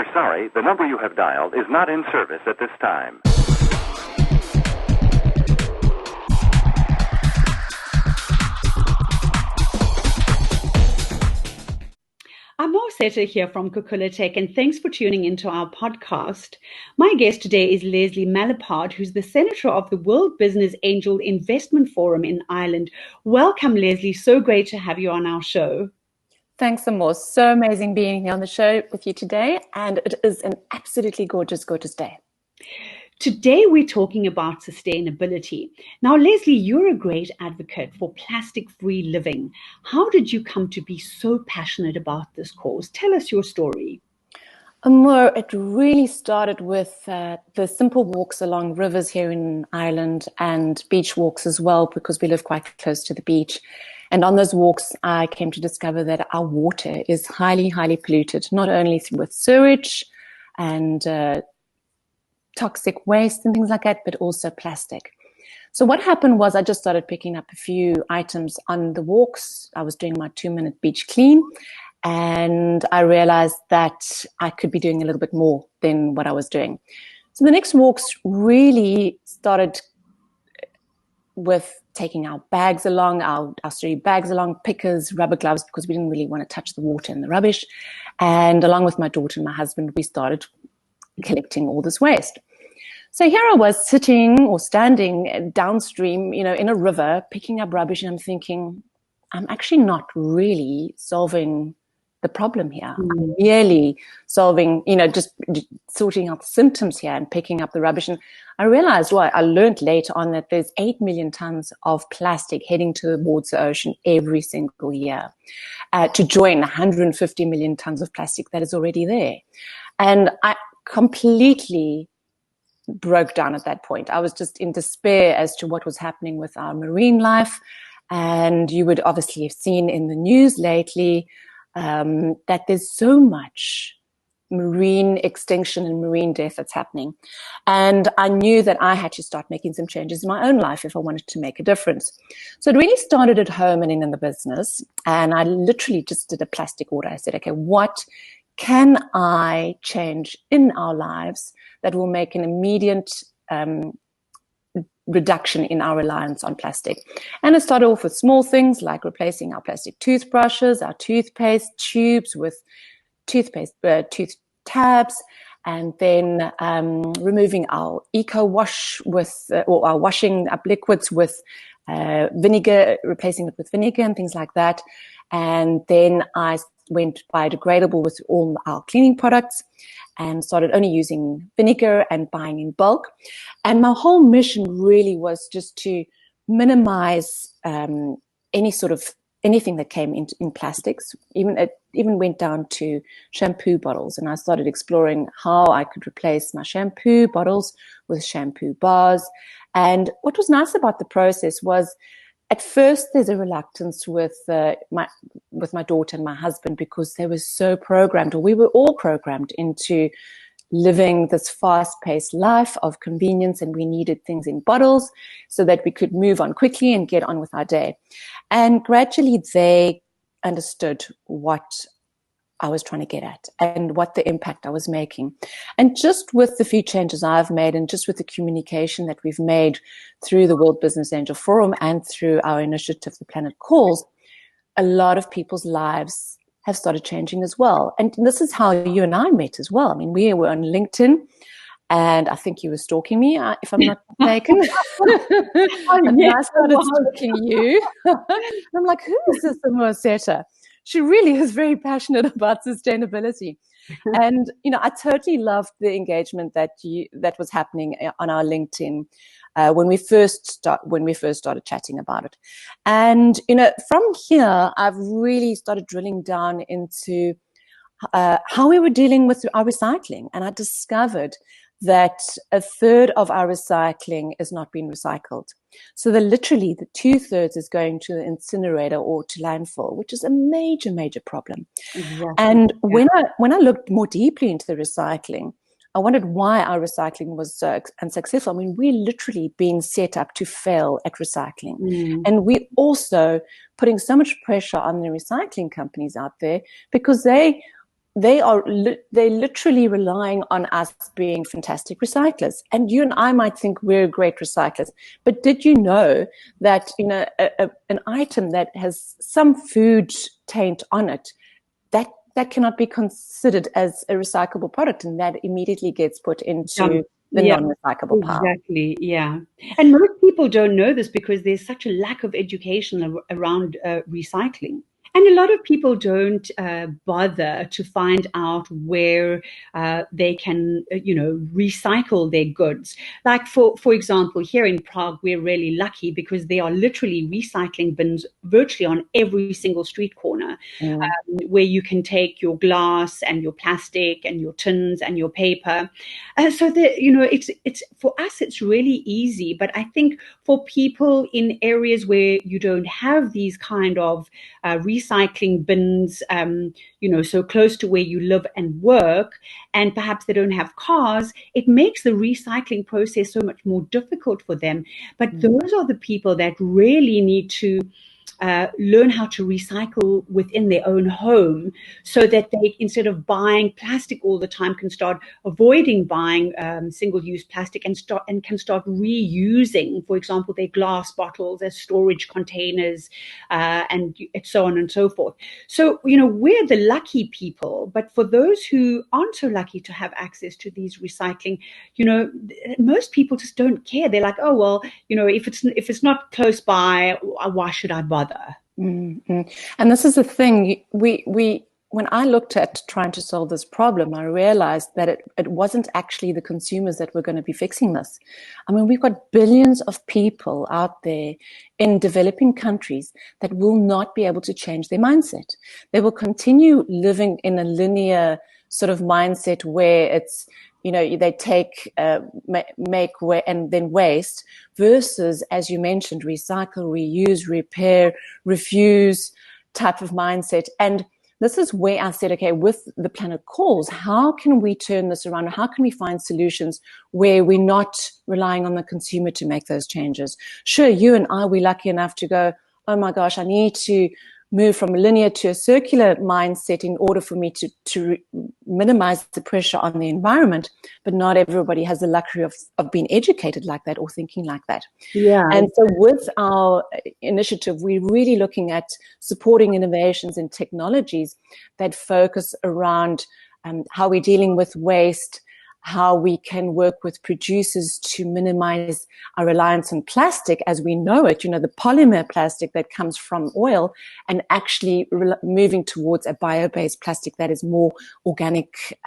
We're sorry, the number you have dialed is not in service at this time. Amour Setter here from Kukhula-Tech, and thanks for tuning into our podcast. My guest today is Leslie Maliepaard, who's the Senator of the World Business Angel Investment Forum in Ireland. Welcome, Leslie. So great to have you on our show. Thanks, Amour. So amazing being here on the show with you today, and it is an absolutely gorgeous, gorgeous day. Today, we're talking about sustainability. Now, Leslie, you're a great advocate for plastic-free living. How did you come to be so passionate about this cause? Tell us your story. Amour, it really started with the simple walks along rivers here in Ireland and beach walks as well, because we live quite close to the beach. And on those walks, I came to discover that our water is highly, highly polluted, not only with sewage and toxic waste and things like that, but also plastic. So what happened was I just started picking up a few items on the walks. I was doing my 2-minute beach clean, and I realized that I could be doing a little bit more than what I was doing. So the next walks really started with taking our bags along, our sturdy bags along, pickers, rubber gloves, because we didn't really want to touch the water and the rubbish. And along with my daughter and my husband, we started collecting all this waste. So here I was sitting or standing downstream, in a river, picking up rubbish, and I'm thinking, I'm actually not really solving the problem here. I'm merely solving, just sorting out the symptoms here and picking up the rubbish. And I realized, I learned later on that there's 8 million tons of plastic heading towards the ocean every single year, to join 150 million tons of plastic that is already there. And I completely broke down at that point. I was just in despair as to what was happening with our marine life. And you would obviously have seen in the news lately that there's so much marine extinction and marine death that's happening. And I knew that I had to start making some changes in my own life if I wanted to make a difference. So it really started at home and in the business. And I literally just did a plastic audit. I said, okay, what can I change in our lives that will make an immediate reduction in our reliance on plastic? And I started off with small things like replacing our plastic toothbrushes, our toothpaste tubes with tooth tabs, and then removing our eco wash or our washing up liquids with vinegar, replacing it with vinegar and things like that. And then I went biodegradable with all our cleaning products and started only using vinegar and buying in bulk. And my whole mission really was just to minimize anything that came in plastics. It even went down to shampoo bottles. And I started exploring how I could replace my shampoo bottles with shampoo bars. And what was nice about the process was, at first, there's a reluctance with my daughter and my husband, because they were so programmed, or we were all programmed into living this fast-paced life of convenience, and we needed things in bottles so that we could move on quickly and get on with our day. And gradually, they understood what I was trying to get at and what the impact I was making. And just with the few changes I've made, and just with the communication that we've made through the World Business Angel Forum and through our initiative, The Planet Calls, a lot of people's lives have started changing as well. And this is how you and I met as well. I mean, we were on LinkedIn, and I think you were stalking me, if I'm not mistaken. And I started stalking you. I'm like, who is this Amour Setter? She really is very passionate about sustainability. And, I totally loved the engagement that was happening on our LinkedIn when we first started chatting about it. And, from here, I've really started drilling down into how we were dealing with our recycling. And I discovered that a third of our recycling is not being recycled. So literally the 2/3 is going to the incinerator or to landfill, which is a major, major problem. Exactly. And when I looked more deeply into the recycling, I wondered why our recycling was so unsuccessful. I mean, we're literally being set up to fail at recycling. And we're also putting so much pressure on the recycling companies out there, because they they're literally relying on us being fantastic recyclers. And you and I might think we're great recyclers, but did you know that an item that has some food taint on it, that cannot be considered as a recyclable product, and that immediately gets put into the non-recyclable pile. Exactly, yeah. And most people don't know this because there's such a lack of education around recycling. And a lot of people don't bother to find out where they can, recycle their goods. Like, for example, here in Prague, we're really lucky because there are literally recycling bins virtually on every single street corner, where you can take your glass and your plastic and your tins and your paper. So it's for us, it's really easy. But I think for people in areas where you don't have these kind of recycling bins, so close to where you live and work, and perhaps they don't have cars, it makes the recycling process so much more difficult for them. But those are the people that really need to learn how to recycle within their own home, so that they, instead of buying plastic all the time, can start avoiding buying single-use plastic and can start reusing, for example, their glass bottles as storage containers, and so on and so forth. So, we're the lucky people, but for those who aren't so lucky to have access to these recycling, most people just don't care. They're like, oh, well, if it's not close by, why should I bother? Mm-hmm. And this is the thing, when I looked at trying to solve this problem, I realized that it wasn't actually the consumers that were going to be fixing this. I mean, we've got billions of people out there in developing countries that will not be able to change their mindset. They will continue living in a linear sort of mindset where it's, they take, make, and then waste, versus, as you mentioned, recycle, reuse, repair, refuse type of mindset. And this is where I said, okay, with the Planet Calls, how can we turn this around? How can we find solutions where we're not relying on the consumer to make those changes? Sure, you and I, we're lucky enough to go, oh my gosh, I need to move from a linear to a circular mindset in order for me to minimize the pressure on the environment. But not everybody has the luxury of being educated like that or thinking like that. Yeah. And so with our initiative, we're really looking at supporting innovations and technologies that focus around how we're dealing with waste, how we can work with producers to minimize our reliance on plastic as we know it, the polymer plastic that comes from oil, and actually moving towards a bio-based plastic that is more organic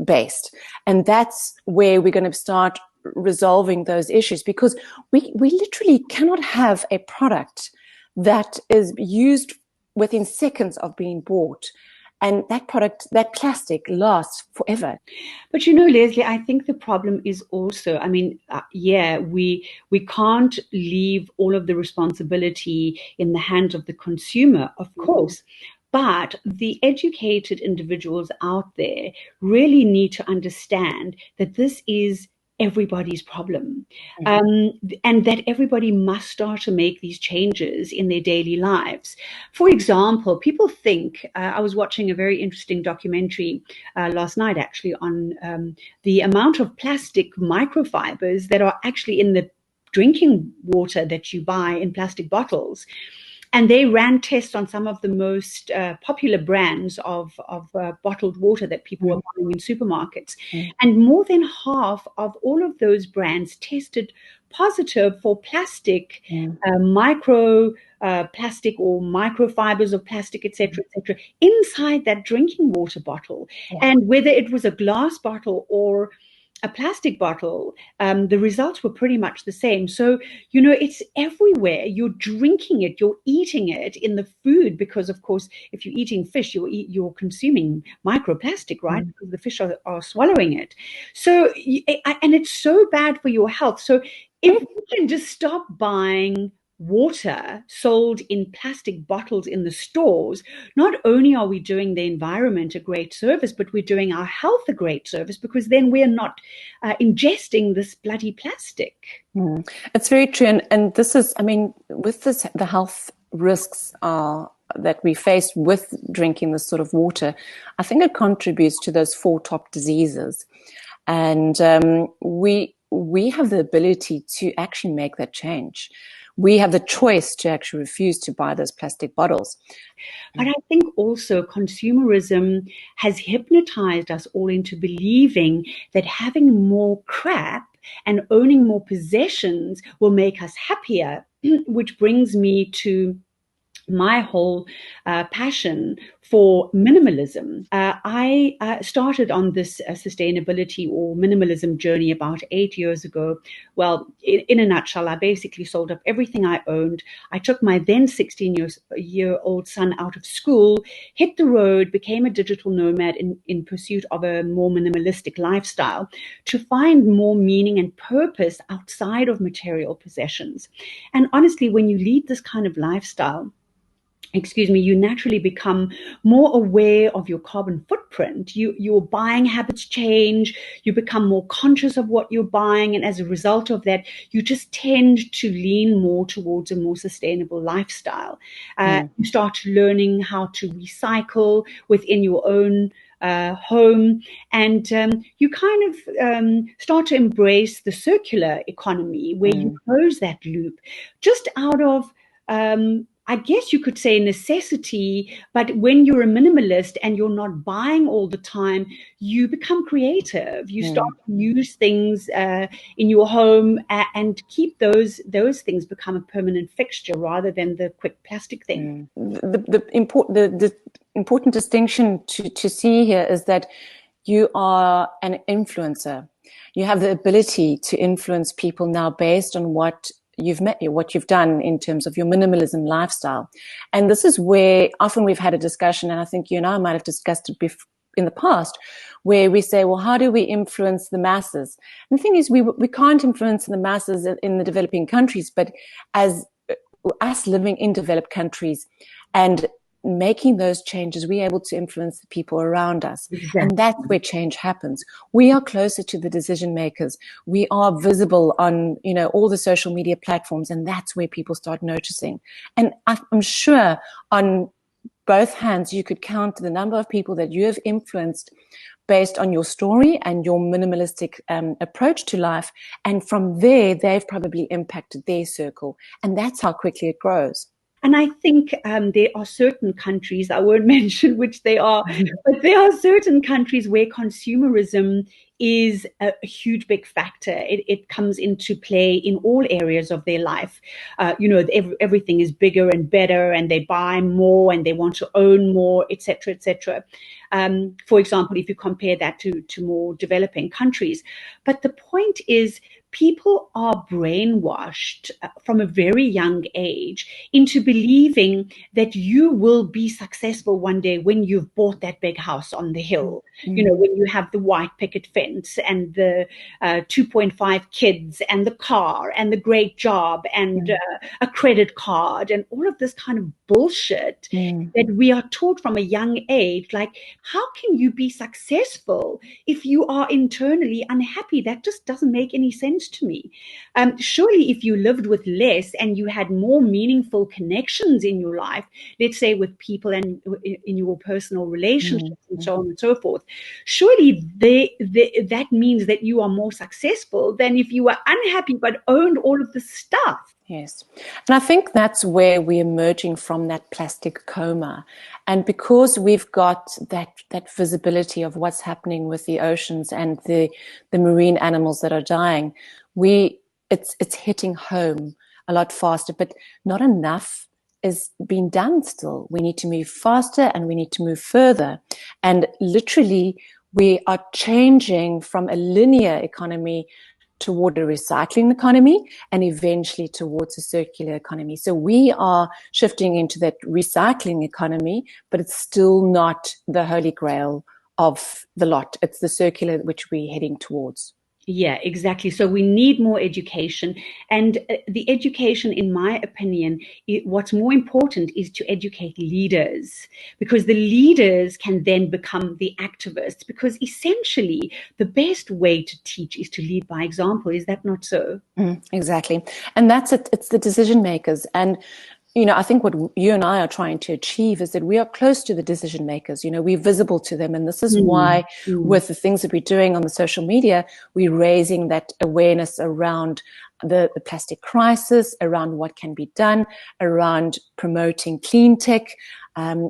based. And that's where we're going to start resolving those issues, because we literally cannot have a product that is used within seconds of being bought, and that product, that plastic, lasts forever. But Leslie, I think the problem is also, we can't leave all of the responsibility in the hands of the consumer, of course. But the educated individuals out there really need to understand that this is everybody's problem, and that everybody must start to make these changes in their daily lives. For example, people think, I was watching a very interesting documentary last night actually on the amount of plastic microfibers that are actually in the drinking water that you buy in plastic bottles. And they ran tests on some of the most popular brands of bottled water that people were buying in supermarkets. And more than half of all of those brands tested positive for plastic, micro plastic or microfibers of plastic, etc., inside that drinking water bottle. And whether it was a glass bottle or a plastic bottle, the results were pretty much the same. So, it's everywhere. You're drinking it, you're eating it in the food, because of course, if you're eating fish, you're consuming microplastic, right? Because the fish are swallowing it. So, and it's so bad for your health. So if we can just stop buying water sold in plastic bottles in the stores, not only are we doing the environment a great service, but we're doing our health a great service, because then we're not ingesting this bloody plastic. It's very true. And this is, with this, the health risks are that we face with drinking this sort of water, I think it contributes to those 4 top diseases. And we have the ability to actually make that change. We have the choice to actually refuse to buy those plastic bottles. But I think also consumerism has hypnotized us all into believing that having more crap and owning more possessions will make us happier, which brings me to my whole passion for minimalism. I started on this sustainability or minimalism journey about 8 years ago. Well, in a nutshell, I basically sold up everything I owned. I took my then 16-year-old son out of school, hit the road, became a digital nomad in pursuit of a more minimalistic lifestyle to find more meaning and purpose outside of material possessions. And honestly, when you lead this kind of lifestyle, you naturally become more aware of your carbon footprint. Your buying habits change. You become more conscious of what you're buying. And as a result of that, you just tend to lean more towards a more sustainable lifestyle. You start learning how to recycle within your own home, and you kind of start to embrace the circular economy where you close that loop just out of I guess you could say necessity, but when you're a minimalist and you're not buying all the time, you become creative. You start to use things in your home and keep those things become a permanent fixture rather than the quick plastic thing. The important distinction to see here is that you are an influencer. You have the ability to influence people now based on what you've done in terms of your minimalism lifestyle. And this is where often we've had a discussion, and I think you and I might have discussed it in the past, where we say, well, how do we influence the masses? And the thing is, we can't influence the masses in the developing countries, but as us living in developed countries and making those changes, we're able to influence the people around us. Exactly. And that's where change happens. We are closer to the decision makers. We are visible on, all the social media platforms, and that's where people start noticing. And I'm sure on both hands, you could count the number of people that you have influenced based on your story and your minimalistic approach to life. And from there, they've probably impacted their circle. And that's how quickly it grows. And I think there are certain countries, I won't mention which they are, but there are certain countries where consumerism is a huge, big factor. It comes into play in all areas of their life. Everything is bigger and better, and they buy more and they want to own more, etc., etc. For example, if you compare that to more developing countries. But the point is, people are brainwashed from a very young age into believing that you will be successful one day when you've bought that big house on the hill, when you have the white picket fence and the 2.5 kids and the car and the great job and a credit card and all of this kind of bullshit that we are taught from a young age. Like, how can you be successful if you are internally unhappy? That just doesn't make any sense to me. Surely if you lived with less and you had more meaningful connections in your life, let's say with people and in your personal relationships and so on and so forth, surely that means that you are more successful than if you were unhappy but owned all of the stuff. Yes. And I think that's where we're emerging from that plastic coma. And because we've got that visibility of what's happening with the oceans and the marine animals that are dying, it's hitting home a lot faster, but not enough is being done still. We need to move faster and we need to move further. And literally, we are changing from a linear economy toward a recycling economy and eventually towards a circular economy. So we are shifting into that recycling economy, but it's still not the holy grail of the lot. It's the circular which we're heading towards. Yeah, exactly. So we need more education. And the education, in my opinion, what's more important is to educate leaders, because the leaders can then become the activists, because essentially the best way to teach is to lead by example. Is that not so? Exactly. And that's it. It's the decision makers. And I think what you and I are trying to achieve is that we are close to the decision makers. We're visible to them. And this is why with the things that we're doing on the social media, we're raising that awareness around the plastic crisis, around what can be done, around promoting clean tech,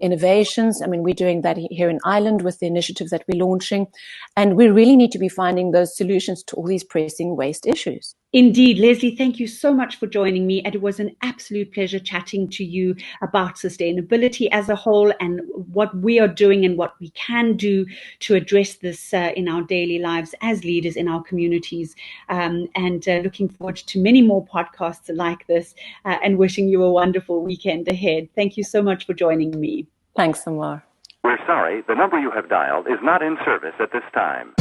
innovations. I mean, we're doing that here in Ireland with the initiatives that we're launching. And we really need to be finding those solutions to all these pressing waste issues. Indeed, Leslie, thank you so much for joining me. It was an absolute pleasure chatting to you about sustainability as a whole and what we are doing and what we can do to address this in our daily lives as leaders in our communities. And looking forward to many more podcasts like this and wishing you a wonderful weekend ahead. Thank you so much for joining me. Thanks, Amour. We're sorry, the number you have dialed is not in service at this time.